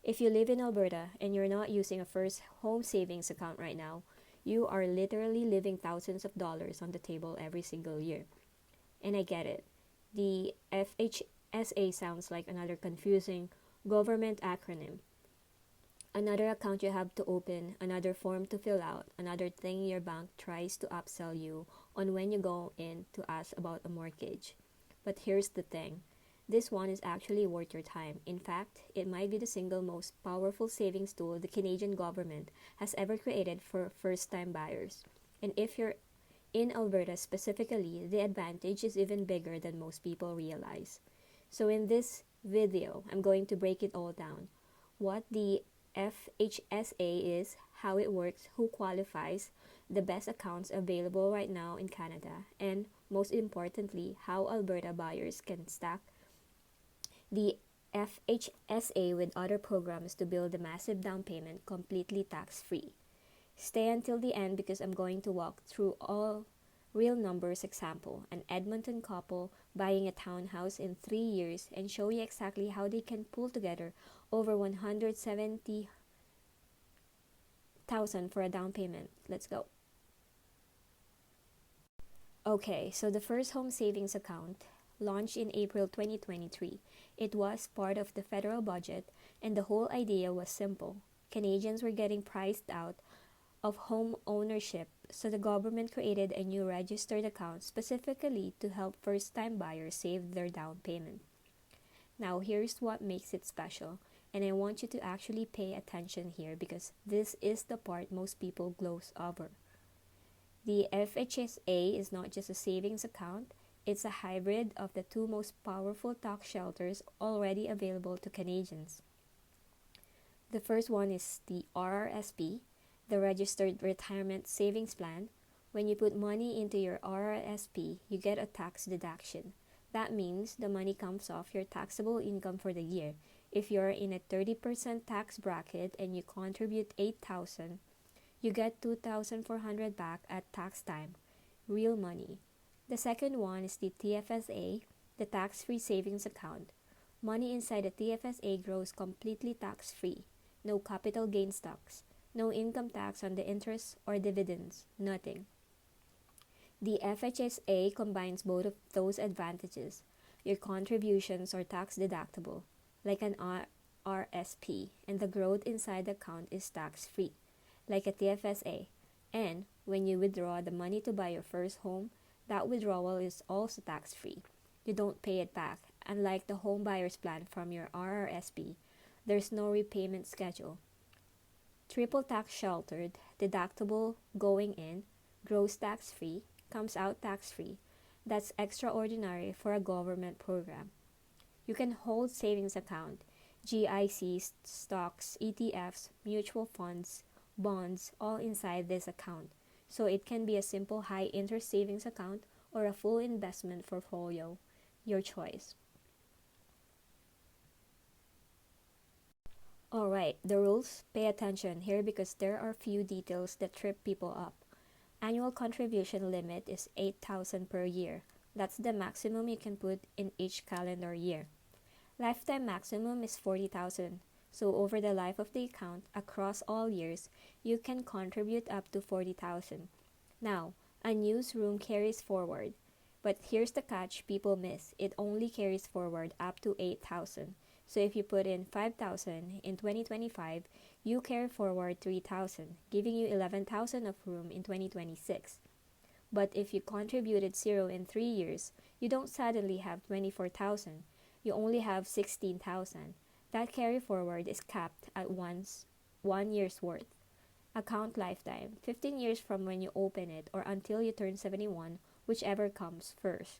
If you live in Alberta and you're not using a first home savings account right now, you are literally leaving thousands of dollars on the table every single year. And I get it. The FHSA sounds like another confusing government acronym. Another account you have to open, another form to fill out, another thing your bank tries to upsell you on when you go in to ask about a mortgage. But here's the thing, this one is actually worth your time. In fact, it might be the single most powerful savings tool the Canadian government has ever created for first time buyers. And if you're in Alberta specifically, the advantage is even bigger than most people realize. So in this video, I'm going to break it all down. What the FHSA is, how it works, who qualifies, the best accounts available right now in Canada, and most importantly, how Alberta buyers can stack the FHSA with other programs to build a massive down payment completely tax-free. Stay until the end because I'm going to walk through all real numbers example, an Edmonton couple buying a townhouse in 3 years, and show you exactly how they can pull together over $170,000 for a down payment. Let's go. Okay, so the first home savings account launched in April 2023. It was part of the federal budget, and the whole idea was simple. Canadians were getting priced out of home ownership, so the government created a new registered account specifically to help first-time buyers save their down payment. Now, here's what makes it special, and I want you to actually pay attention here because this is the part most people gloss over. The FHSA is not just a savings account, it's a hybrid of the two most powerful tax shelters already available to Canadians. The first one is the RRSP, the Registered Retirement Savings Plan. When you put money into your RRSP, you get a tax deduction. That means the money comes off your taxable income for the year. If you're in a 30% tax bracket and you contribute $8,000, you get $2,400 back at tax time. Real money. The second one is the TFSA, the tax-free savings account. Money inside the TFSA grows completely tax-free. No capital gains tax. No income tax on the interest or dividends. Nothing. The FHSA combines both of those advantages. Your contributions are tax deductible, like an RRSP, and the growth inside the account is tax-free, like a TFSA. And when you withdraw the money to buy your first home, that withdrawal is also tax-free. You don't pay it back. Unlike the home buyer's plan from your RRSP, there's no repayment schedule. Triple tax sheltered, deductible going in, grows tax-free, comes out tax-free. That's extraordinary for a government program. You can hold savings account, GICs, stocks, ETFs, mutual funds, bonds, all inside this account. So it can be a simple high-interest savings account or a full investment portfolio, your choice. Alright, the rules, pay attention here because there are few details that trip people up. Annual contribution limit is $8,000 per year. That's the maximum you can put in each calendar year. Lifetime maximum is $40,000. So over the life of the account, across all years, you can contribute up to $40,000. Now, a newsroom carries forward. But here's the catch people miss. It only carries forward up to $8,000. So if you put in $5,000 in 2025, you carry forward $3,000, giving you $11,000 of room in 2026. But if you contributed zero in 3 years, you don't suddenly have $24,000. You only have $16,000. That carry forward is capped at 1 year's worth. Account lifetime, 15 years from when you open it or until you turn 71, whichever comes first.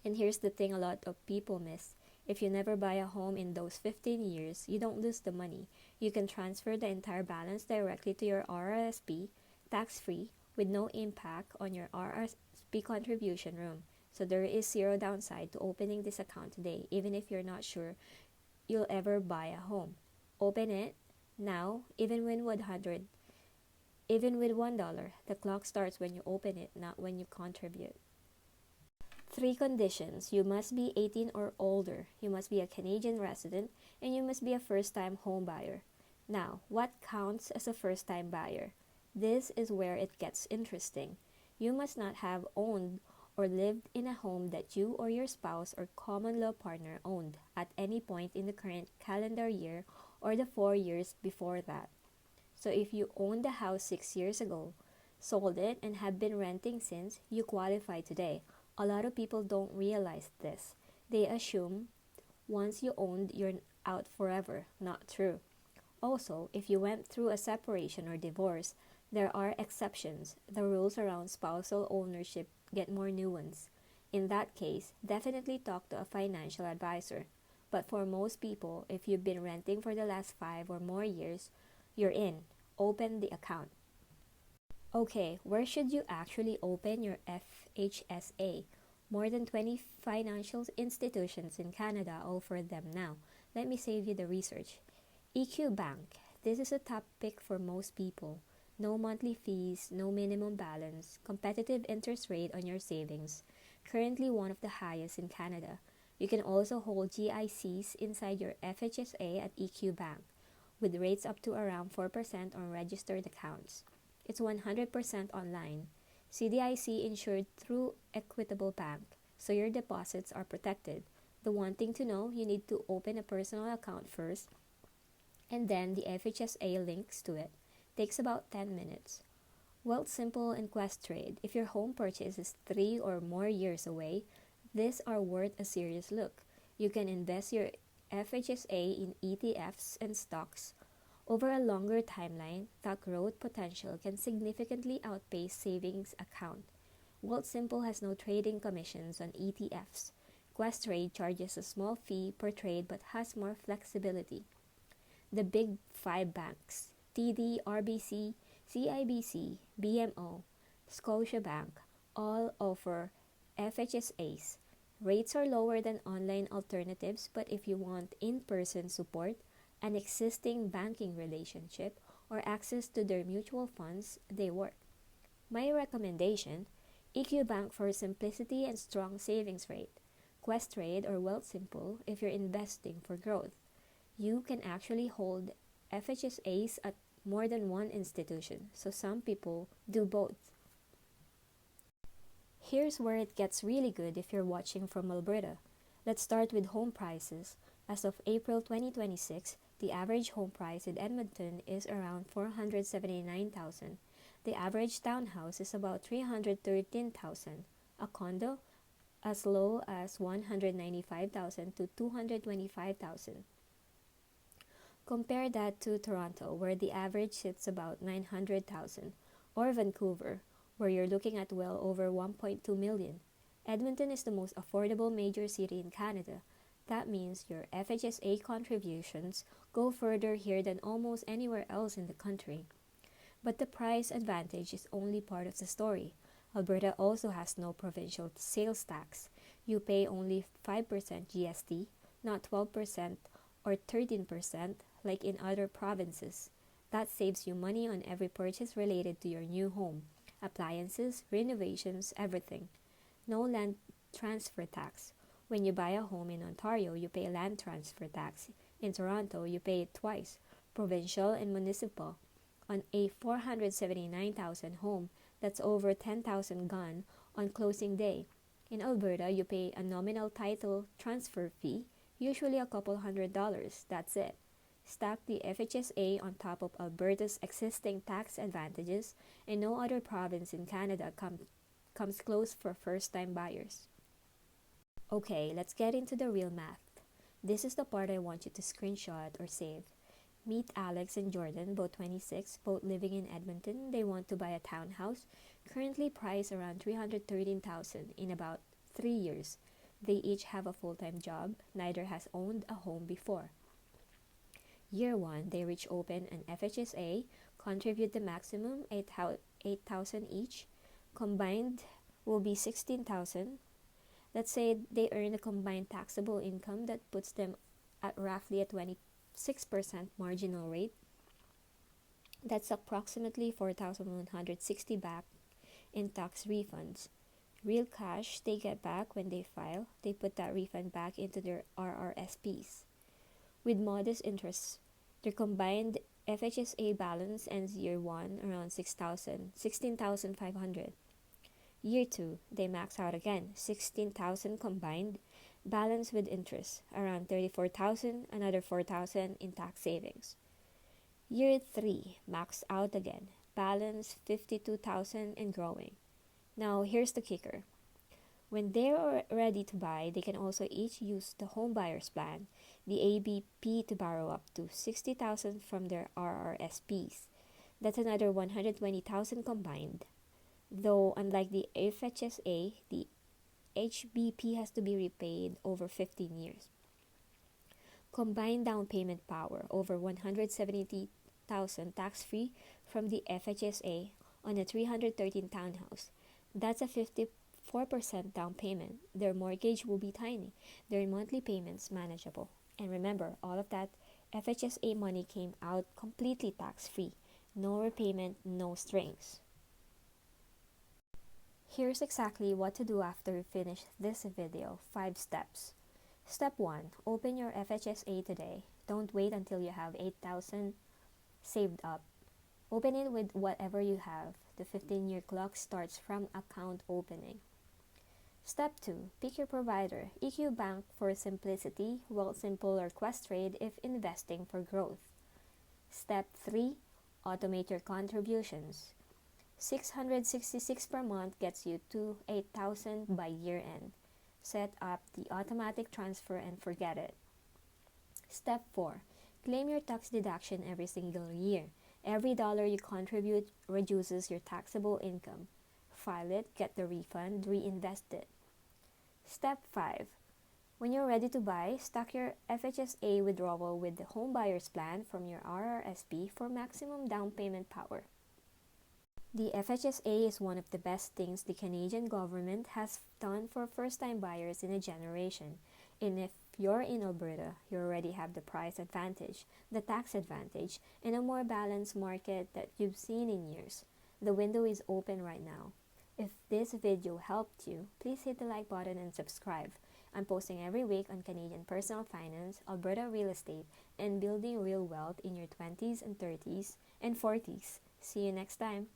And here's the thing a lot of people miss. If you never buy a home in those 15 years, you don't lose the money. You can transfer the entire balance directly to your RRSP, tax-free, with no impact on your RRSP contribution room. So there is zero downside to opening this account today, even if you're not sure you'll ever buy a home. Open it now, even with $100. The clock starts when you open it, not when you contribute. Three conditions: you must be 18 or older, you must be a Canadian resident, and you must be a first-time home buyer. Now, what counts as a first-time buyer? This is where it gets interesting. You must not have owned or lived in a home that you or your spouse or common law partner owned at any point in the current calendar year or the 4 years before that. So if you owned the house 6 years ago, sold it, and have been renting since, you qualify today. A lot of people don't realize this. They assume once you owned, you're out forever. Not true. Also, if you went through a separation or divorce, there are exceptions. The rules around spousal ownership get more nuanced. In that case, definitely talk to a financial advisor. But for most people, if you've been renting for the last 5 or more years, you're in. Open the account. Okay, where should you actually open your FHSA? More than 20 financial institutions in Canada offer them now. Let me save you the research. EQ Bank. This is a top pick for most people. No monthly fees, no minimum balance, competitive interest rate on your savings. Currently one of the highest in Canada. You can also hold GICs inside your FHSA at EQ Bank, with rates up to around 4% on registered accounts. It's 100% online. CDIC insured through Equitable Bank, so your deposits are protected. The one thing to know, you need to open a personal account first, and then the FHSA links to it. Takes about 10 minutes. Wealthsimple and Questrade. If your home purchase is 3 or more years away, these are worth a serious look. You can invest your FHSA in ETFs and stocks. Over a longer timeline, that growth potential can significantly outpace savings account. Wealthsimple has no trading commissions on ETFs. Questrade charges a small fee per trade but has more flexibility. The big 5 banks, TD, RBC, CIBC, BMO, Scotiabank, all offer FHSAs. Rates are lower than online alternatives, but if you want in-person support, an existing banking relationship, or access to their mutual funds, they work. My recommendation: EQ Bank for simplicity and strong savings rate. Questrade or Wealthsimple if you're investing for growth. You can actually hold FHSAs at more than one institution, so some people do both. Here's where it gets really good if you're watching from Alberta. Let's start with home prices. As of April 2026, the average home price in Edmonton is around $479,000. The average townhouse is about $313,000. A condo as low as $195,000 to $225,000. Compare that to Toronto, where the average sits about $900,000, or Vancouver, where you're looking at well over $1.2 million. Edmonton is the most affordable major city in Canada. That means your FHSA contributions go further here than almost anywhere else in the country. But the price advantage is only part of the story. Alberta also has no provincial sales tax. You pay only 5% GST, not 12% or 13% like in other provinces. That saves you money on every purchase related to your new home. Appliances, renovations, everything. No land transfer tax. When you buy a home in Ontario, you pay land transfer tax. In Toronto, you pay it twice, provincial and municipal. On a $479,000 home, that's over $10,000 gone on closing day. In Alberta, you pay a nominal title transfer fee, usually a couple $100. That's it. Stack the FHSA on top of Alberta's existing tax advantages, and no other province in Canada comes close for first-time buyers. Okay, let's get into the real math. This is the part I want you to screenshot or save. Meet Alex and Jordan, both 26, both living in Edmonton. They want to buy a townhouse, currently priced around $313,000 in about 3 years. They each have a full-time job. Neither has owned a home before. Year 1, they reach open an FHSA, contribute the maximum $8,000 each. Combined will be $16,000. Let's say they earn a combined taxable income that puts them at roughly a 26% marginal rate. That's approximately $4,160 back in tax refunds. real cash they get back when they file, they put that refund back into their RRSPs. With modest interest, their combined FHSA balance ends year 1 around 16,500. Year 2, they max out again, 16,000 combined, balance with interest, around 34,000, another 4,000 in tax savings. Year 3, max out again, balance 52,000 and growing. Now here's the kicker. When they're ready to buy, they can also each use the home buyer's plan, the ABP, to borrow up to 60,000 from their RRSPs. That's another 120,000 combined. Though unlike the FHSA, the HBP has to be repaid over 15 years. Combined down payment power over 170,000 tax-free from the FHSA on a 313 townhouse. That's a 54% down payment. Their mortgage will be tiny, their monthly payments manageable. And remember, all of that FHSA money came out completely tax-free. No repayment, no strings. Here's exactly what to do after you finish this video. 5 steps. Step 1. Open your FHSA today. Don't wait until you have 8,000 saved up. Open it with whatever you have. The 15-year clock starts from account opening. Step 2. Pick your provider. EQ Bank for simplicity, Wealthsimple or Questrade if investing for growth. Step 3. Automate your contributions. $666 per month gets you to 8,000 by year end. Set up the automatic transfer and forget it. Step 4. Claim your tax deduction every single year. Every dollar you contribute reduces your taxable income. File it, get the refund, reinvest it. Step 5. When you're ready to buy, stack your FHSA withdrawal with the home buyer's plan from your RRSP for maximum down payment power. The FHSA is one of the best things the Canadian government has done for first-time buyers in a generation. And if you're in Alberta, you already have the price advantage, the tax advantage, and a more balanced market that you've seen in years. The window is open right now. If this video helped you, please hit the like button and subscribe. I'm posting every week on Canadian personal finance, Alberta real estate, and building real wealth in your 20s and 30s and 40s. See you next time.